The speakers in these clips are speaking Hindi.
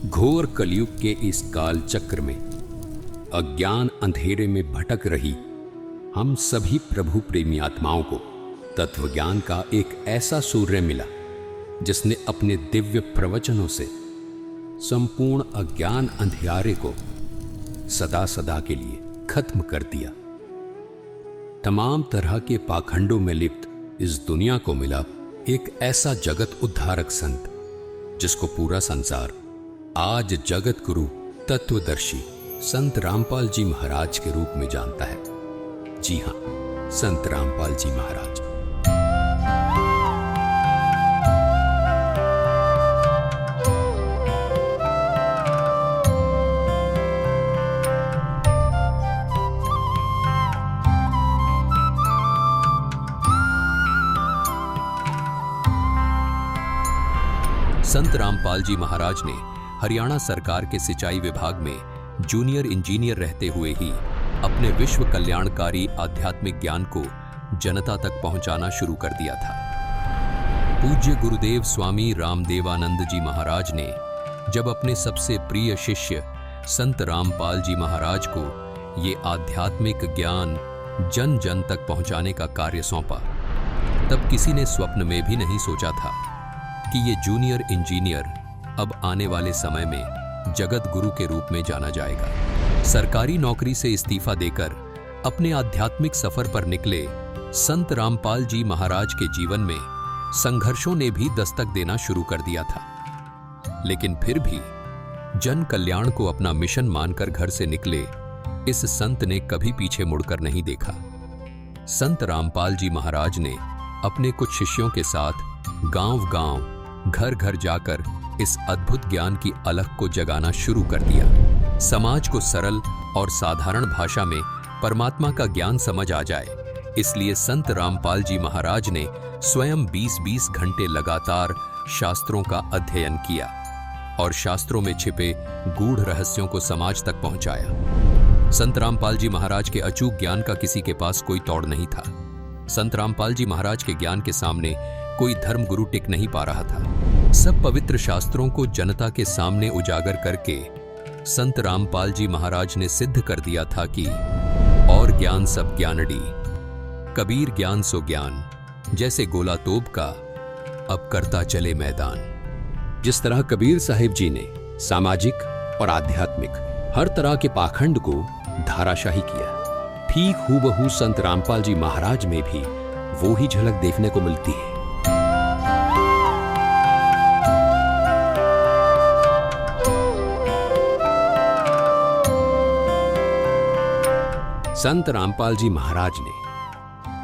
घोर कलयुग के इस काल चक्र में अज्ञान अंधेरे में भटक रही हम सभी प्रभु प्रेमी आत्माओं को तत्व ज्ञान का एक ऐसा सूर्य मिला जिसने अपने दिव्य प्रवचनों से संपूर्ण अज्ञान अंधियारे को सदा सदा के लिए खत्म कर दिया। तमाम तरह के पाखंडों में लिप्त इस दुनिया को मिला एक ऐसा जगत उद्धारक संत जिसको पूरा संसार आज जगत गुरु तत्वदर्शी संत रामपाल जी महाराज के रूप में जानता है। जी हां, संत रामपाल जी महाराज। संत रामपाल जी महाराज ने हरियाणा सरकार के सिंचाई विभाग में जूनियर इंजीनियर रहते हुए ही अपने विश्व कल्याणकारी आध्यात्मिक ज्ञान को जनता तक पहुंचाना शुरू कर दिया था। पूज्य गुरुदेव स्वामी रामदेवानंद जी महाराज ने जब अपने सबसे प्रिय शिष्य संत रामपाल जी महाराज को ये आध्यात्मिक ज्ञान जन जन तक पहुंचाने का कार्य सौंपा, तब किसी ने स्वप्न में भी नहीं सोचा था कि ये जूनियर इंजीनियर अब आने वाले समय में जगत गुरु के रूप में जाना जाएगा। सरकारी नौकरी से इस्तीफा देकर अपने आध्यात्मिक सफर पर निकले संत रामपाल जी महाराज के जीवन में संघर्षों ने भी दस्तक देना शुरू कर दिया था, लेकिन फिर भी जन कल्याण को अपना मिशन मानकर घर से निकले इस संत ने कभी पीछे मुड़कर नहीं देखा। संत रामपाल जी महाराज ने अपने कुछ शिष्यों के साथ गांव-गांव, घर-घर जाकर इस अद्भुत ज्ञान की अलख को जगाना शुरू कर दिया। समाज को सरल और साधारण भाषा में परमात्मा का ज्ञान समझ आ जाए, इसलिए संत रामपाल जी महाराज ने स्वयं 20-20 घंटे लगातार शास्त्रों का अध्ययन किया और शास्त्रों में छिपे गूढ़ रहस्यों को समाज तक पहुंचाया। संत रामपाल जी महाराज के अचूक ज्ञान का किसी के पास कोई तोड़ नहीं था। संत रामपाल जी महाराज के ज्ञान के सामने कोई धर्म गुरु टिक नहीं पा रहा था। सब पवित्र शास्त्रों को जनता के सामने उजागर करके संत रामपाल जी महाराज ने सिद्ध कर दिया था कि और ज्ञान सब ज्ञानड़ी, कबीर ज्ञान सो ज्ञान, जैसे गोला तोप का अब करता चले मैदान। जिस तरह कबीर साहिब जी ने सामाजिक और आध्यात्मिक हर तरह के पाखंड को धाराशाही किया, ठीक हूबहू संत रामपाल जी महाराज में भी वो ही झलक देखने को मिलती है। संत रामपाल जी महाराज ने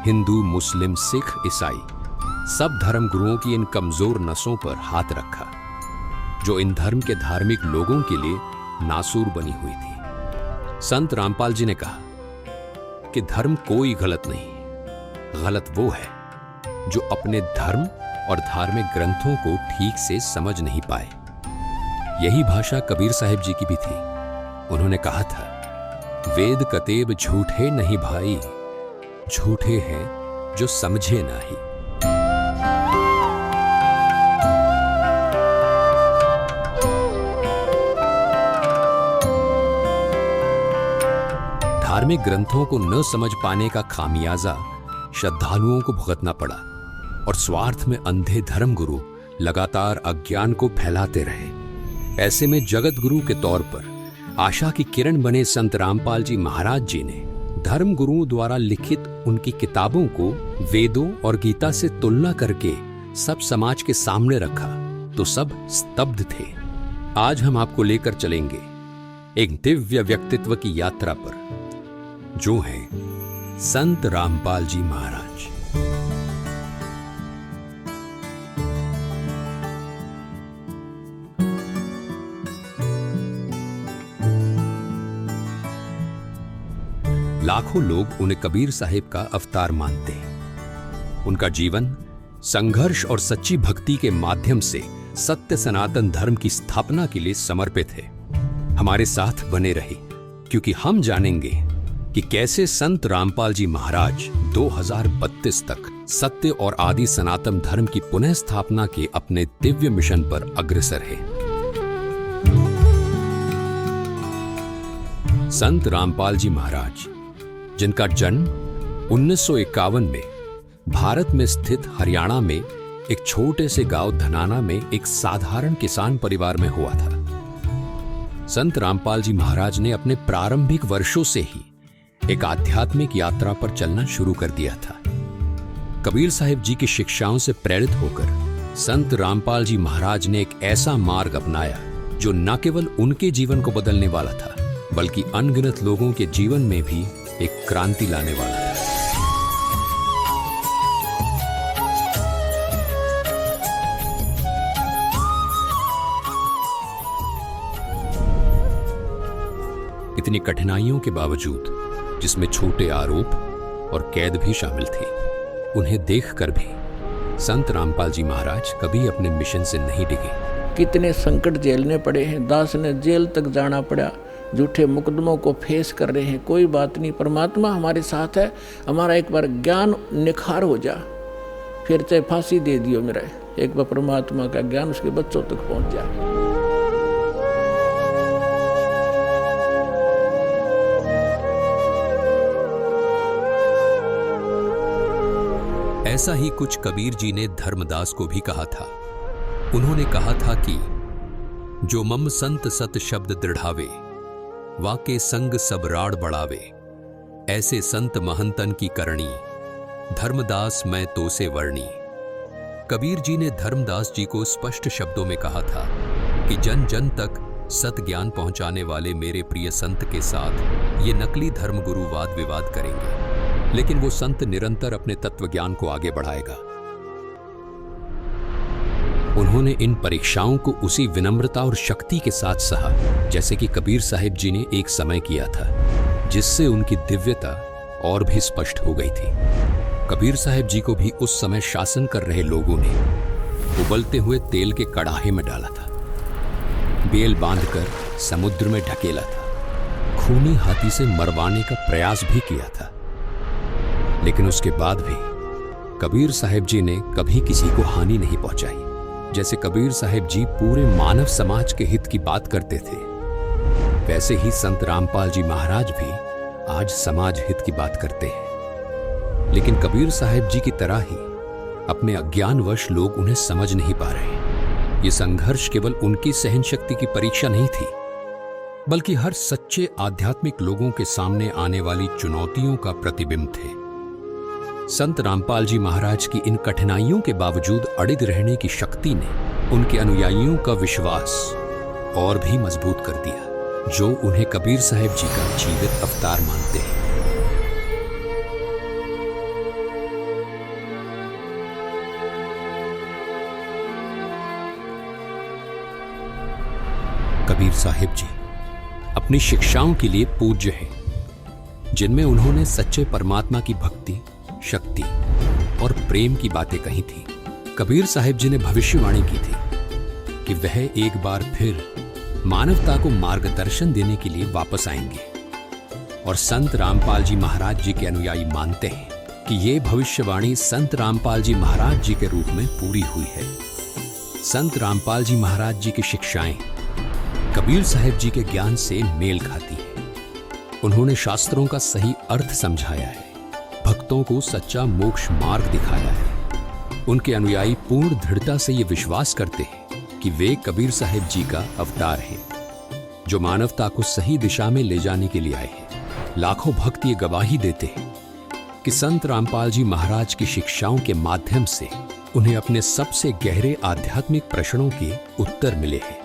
हिंदू, मुस्लिम, सिख, ईसाई सब धर्म गुरुओं की इन कमजोर नसों पर हाथ रखा जो इन धर्म के धार्मिक लोगों के लिए नासूर बनी हुई थी। संत रामपाल जी ने कहा कि धर्म कोई गलत नहीं, गलत वो है जो अपने धर्म और धार्मिक ग्रंथों को ठीक से समझ नहीं पाए। यही भाषा कबीर साहिब जी की भी थी। उन्होंने कहा था, वेद कतेब झूठे नहीं भाई, झूठे हैं जो समझे नहीं। धार्मिक ग्रंथों को न समझ पाने का खामियाजा श्रद्धालुओं को भुगतना पड़ा और स्वार्थ में अंधे धर्म गुरु लगातार अज्ञान को फैलाते रहे। ऐसे में जगत गुरु के तौर पर आशा की किरण बने संत रामपाल जी महाराज जी ने धर्म गुरुओं द्वारा लिखित उनकी किताबों को वेदों और गीता से तुलना करके सब समाज के सामने रखा तो सब स्तब्ध थे। आज हम आपको लेकर चलेंगे एक दिव्य व्यक्तित्व की यात्रा पर, जो है संत रामपाल जी महाराज। लाखों लोग उन्हें कबीर साहिब का अवतार मानते हैं। उनका जीवन संघर्ष और सच्ची भक्ति के माध्यम से सत्य सनातन धर्म की स्थापना के लिए समर्पित है। हमारे साथ बने रहे, क्योंकि हम जानेंगे कि कैसे संत रामपाल जी महाराज 2032 तक सत्य और आदि सनातन धर्म की पुनः स्थापना के अपने दिव्य मिशन पर अग्रसर है। संत रामपाल जी महाराज, जिनका जन्म 1951 में भारत में स्थित हरियाणा में एक छोटे से गांव धनाना में एक साधारण किसान परिवार में हुआ था। संत रामपाल जी महाराज ने अपने प्रारंभिक वर्षों से ही एक आध्यात्मिक यात्रा पर चलना शुरू कर दिया था। कबीर साहिब जी की शिक्षाओं से प्रेरित होकर संत रामपाल जी महाराज ने एक ऐसा मार्ग अपनाया जो न केवल उनके जीवन को बदलने वाला था, बल्कि अनगिनत लोगों के जीवन में भी एक क्रांति लाने वाला था। इतनी कठिनाइयों के बावजूद, जिसमें छोटे आरोप और कैद भी शामिल थी, उन्हें देखकर भी संत रामपाल जी महाराज कभी अपने मिशन से नहीं डिगे। कितने संकट झेलने पड़े हैं, दास ने जेल तक जाना पड़ा, झूठे मुकदमों को फेस कर रहे हैं, कोई बात नहीं, परमात्मा हमारे साथ है। हमारा एक बार ज्ञान निखार हो जा, फिर चाहे फांसी दे दियो मेरा, एक बार परमात्मा का ज्ञान उसके बच्चों तक पहुंच जाए। ऐसा ही कुछ कबीर जी ने धर्मदास को भी कहा था। उन्होंने कहा था कि जो मम संत सत शब्द दृढ़ावे, वाके संग सब राड़ बढ़ावे, ऐसे संत महंतन की करणी, धर्मदास मैं तो से वर्णी। कबीर जी ने धर्मदास जी को स्पष्ट शब्दों में कहा था कि जन जन तक सत ज्ञान पहुंचाने वाले मेरे प्रिय संत के साथ ये नकली धर्म गुरु वाद विवाद करेंगे, लेकिन वो संत निरंतर अपने तत्व ज्ञान को आगे बढ़ाएगा। उन्होंने इन परीक्षाओं को उसी विनम्रता और शक्ति के साथ सहा जैसे कि कबीर साहिब जी ने एक समय किया था, जिससे उनकी दिव्यता और भी स्पष्ट हो गई थी। कबीर साहिब जी को भी उस समय शासन कर रहे लोगों ने उबलते हुए तेल के कड़ाहे में डाला था, बेल बांधकर समुद्र में ढकेला था, खूनी हाथी से मरवाने का प्रयास भी किया था। लेकिन उसके बाद भी कबीर साहिब जी ने कभी किसी को हानि नहीं पहुंचाई। जैसे कबीर साहिब जी पूरे मानव समाज के हित की बात करते थे, वैसे ही संत रामपाल जी महाराज भी आज समाज हित की बात करते हैं। लेकिन कबीर साहिब जी की तरह ही अपने अज्ञानवश लोग उन्हें समझ नहीं पा रहे। ये संघर्ष केवल उनकी सहन शक्ति की परीक्षा नहीं थी, बल्कि हर सच्चे आध्यात्मिक लोगों के सामने आने वाली चुनौतियों का प्रतिबिंब थे। संत रामपाल जी महाराज की इन कठिनाइयों के बावजूद अडिग रहने की शक्ति ने उनके अनुयायियों का विश्वास और भी मजबूत कर दिया, जो उन्हें कबीर साहिब जी का जीवित अवतार मानते हैं। कबीर साहिब जी अपनी शिक्षाओं के लिए पूज्य हैं, जिनमें उन्होंने सच्चे परमात्मा की भक्ति, शक्ति और प्रेम की बातें कही थी। कबीर साहिब जी ने भविष्यवाणी की थी कि वह एक बार फिर मानवता को मार्गदर्शन देने के लिए वापस आएंगे, और संत रामपाल जी महाराज जी के अनुयायी मानते हैं कि ये भविष्यवाणी संत रामपाल जी महाराज जी के रूप में पूरी हुई है। संत रामपाल जी महाराज जी की शिक्षाएं कबीर साहिब जी के ज्ञान से मेल खाती है। उन्होंने शास्त्रों का सही अर्थ समझाया है, भक्तों को सच्चा मोक्ष मार्ग दिखाया है। उनके अनुयायी पूर्ण दृढ़ता से ये विश्वास करते हैं कि वे कबीर साहिब जी का अवतार हैं, जो मानवता को सही दिशा में ले जाने के लिए आए हैं। लाखों भक्त ये गवाही देते हैं कि संत रामपाल जी महाराज की शिक्षाओं के माध्यम से उन्हें अपने सबसे गहरे आध्यात्मिक प्रश्नों के उत्तर मिले हैं।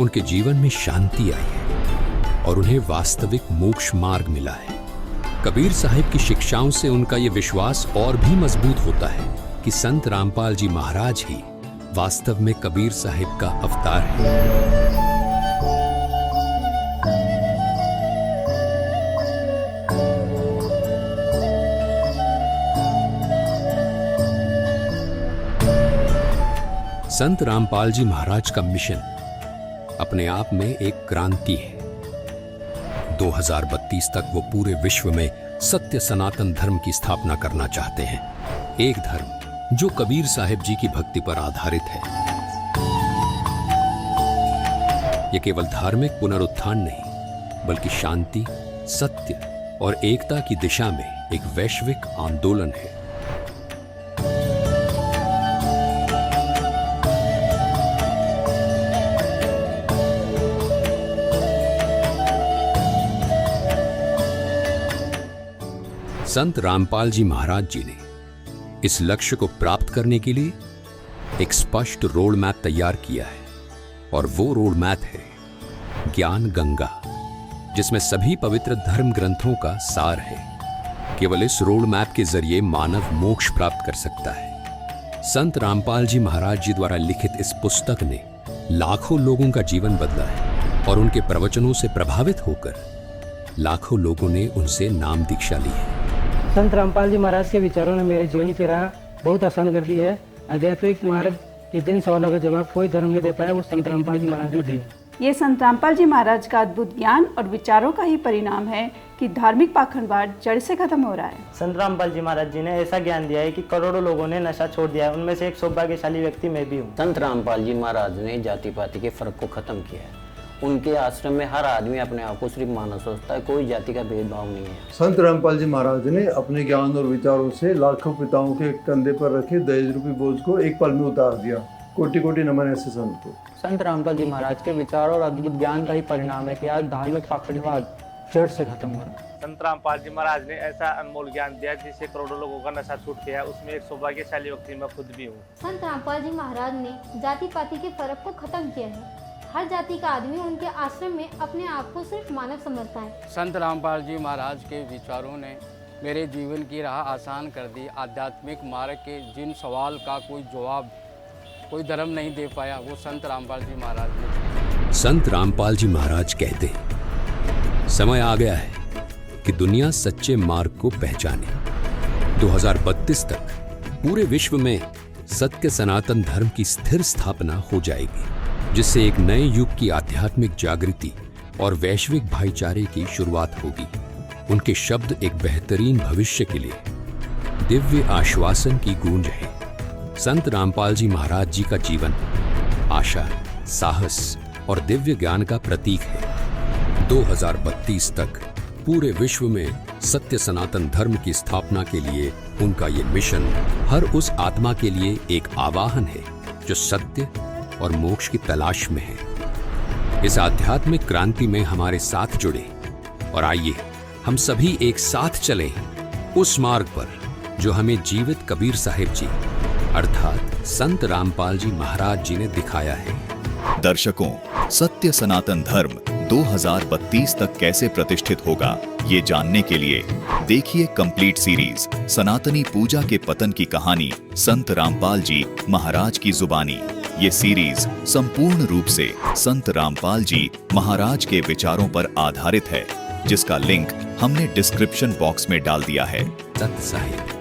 उनके जीवन में शांति आई है और उन्हें वास्तविक मोक्ष मार्ग मिला है। कबीर साहिब की शिक्षाओं से उनका यह विश्वास और भी मजबूत होता है कि संत रामपाल जी महाराज ही वास्तव में कबीर साहिब का अवतार है। संत रामपाल जी महाराज का मिशन अपने आप में एक क्रांति है। 2032 तक वो पूरे विश्व में सत्य सनातन धर्म की स्थापना करना चाहते हैं। एक धर्म जो कबीर साहिब जी की भक्ति पर आधारित है। ये केवल धार्मिक पुनरुत्थान नहीं, बल्कि शांति, सत्य और एकता की दिशा में एक वैश्विक आंदोलन है। संत रामपाल जी महाराज जी ने इस लक्ष्य को प्राप्त करने के लिए एक स्पष्ट रोड मैप तैयार किया है, और वो रोड मैप है ज्ञान गंगा, जिसमें सभी पवित्र धर्म ग्रंथों का सार है। केवल इस रोड मैप के जरिए मानव मोक्ष प्राप्त कर सकता है। संत रामपाल जी महाराज जी द्वारा लिखित इस पुस्तक ने लाखों लोगों का जीवन बदला है, और उनके प्रवचनों से प्रभावित होकर लाखों लोगों ने उनसे नाम दीक्षा ली है। संत रामपाल जी महाराज के विचारों ने मेरे जीवन की राह बहुत आसान कर दी है। आध्यात्मिक मार्ग के जिन सवालों का जवाब कोई धर्म नहीं दे पाया, वो संत रामपाल जी महाराज ने दिए। ये संत रामपाल जी महाराज का अद्भुत ज्ञान और विचारों का ही परिणाम है कि धार्मिक पाखंडवाद जड़ से खत्म हो रहा है। संत रामपाल जी महाराज जी ने ऐसा ज्ञान दिया है कि करोड़ों लोगों ने नशा छोड़ दिया है। उनमें से एक सौभाग्यशाली व्यक्ति मैं भी हूँ। संत रामपाल जी महाराज ने जाति पाति के फर्क को खत्म किया है। उनके आश्रम में हर आदमी अपने आप को सिर्फ मानव सोचता है, कोई जाति का भेदभाव नहीं है। संत रामपाल जी महाराज ने अपने ज्ञान और विचारों से लाखों पिताओं के कंधे पर रखे दहेज रूपी बोझ को एक पल में उतार दिया। कोटि कोटि नमन ऐसे संत को। संत रामपाल जी महाराज के विचारों और अद्भुत ज्ञान का ही परिणाम है कि आज धार्मिक पाखंडवाद जड़ से खत्म हो रहा है। संत रामपाल जी महाराज ने ऐसा अनमोल ज्ञान दिया जिससे करोड़ों लोगों का नशा छूट गया। उसमें एक सौभाग्यशाली व्यक्ति मैं खुद भी हूँ। संत रामपाल जी महाराज ने जाति पाति के फर्क को खत्म किया है। हर जाति का आदमी उनके आश्रम में अपने आप को सिर्फ मानव समझता है। संत रामपाल जी महाराज के विचारों ने मेरे जीवन की राह आसान कर दी। आध्यात्मिक मार्ग के जिन सवाल का कोई जवाब कोई धर्म नहीं दे पाया, वो संत रामपाल जी महाराज ने। संत रामपाल जी महाराज कहते हैं, समय आ गया है कि दुनिया सच्चे मार्ग को पहचाने। 2032 तक पूरे विश्व में सत्य सनातन धर्म की स्थिर स्थापना हो जाएगी, जिससे एक नए युग की आध्यात्मिक जागृति और वैश्विक भाईचारे की शुरुआत होगी। उनके शब्द एक बेहतरीन भविष्य के लिए दिव्य आश्वासन की गूंज है। संत रामपाल जी महाराज जी का जीवन आशा, साहस और दिव्य ज्ञान का प्रतीक है। 2032 तक पूरे विश्व में सत्य सनातन धर्म की स्थापना के लिए उनका ये मिशन हर उस आत्मा के लिए एक आवाहन है जो सत्य और मोक्ष की तलाश में है। इस आध्यात्मिक क्रांति में हमारे साथ जुड़े और आइए हम सभी एक साथ चलें उस मार्ग पर जो हमें जीवित कबीर साहिब जी अर्थात संत रामपाल जी महाराज जी ने दिखाया है। दर्शकों, सत्य सनातन धर्म 2032 तक कैसे प्रतिष्ठित होगा, ये जानने के लिए देखिए कंप्लीट सीरीज सनातनी पूजा के पतन की कहानी संत रामपाल जी महाराज की जुबानी। ये सीरीज संपूर्ण रूप से संत रामपाल जी महाराज के विचारों पर आधारित है, जिसका लिंक हमने डिस्क्रिप्शन बॉक्स में डाल दिया है। सत साहिब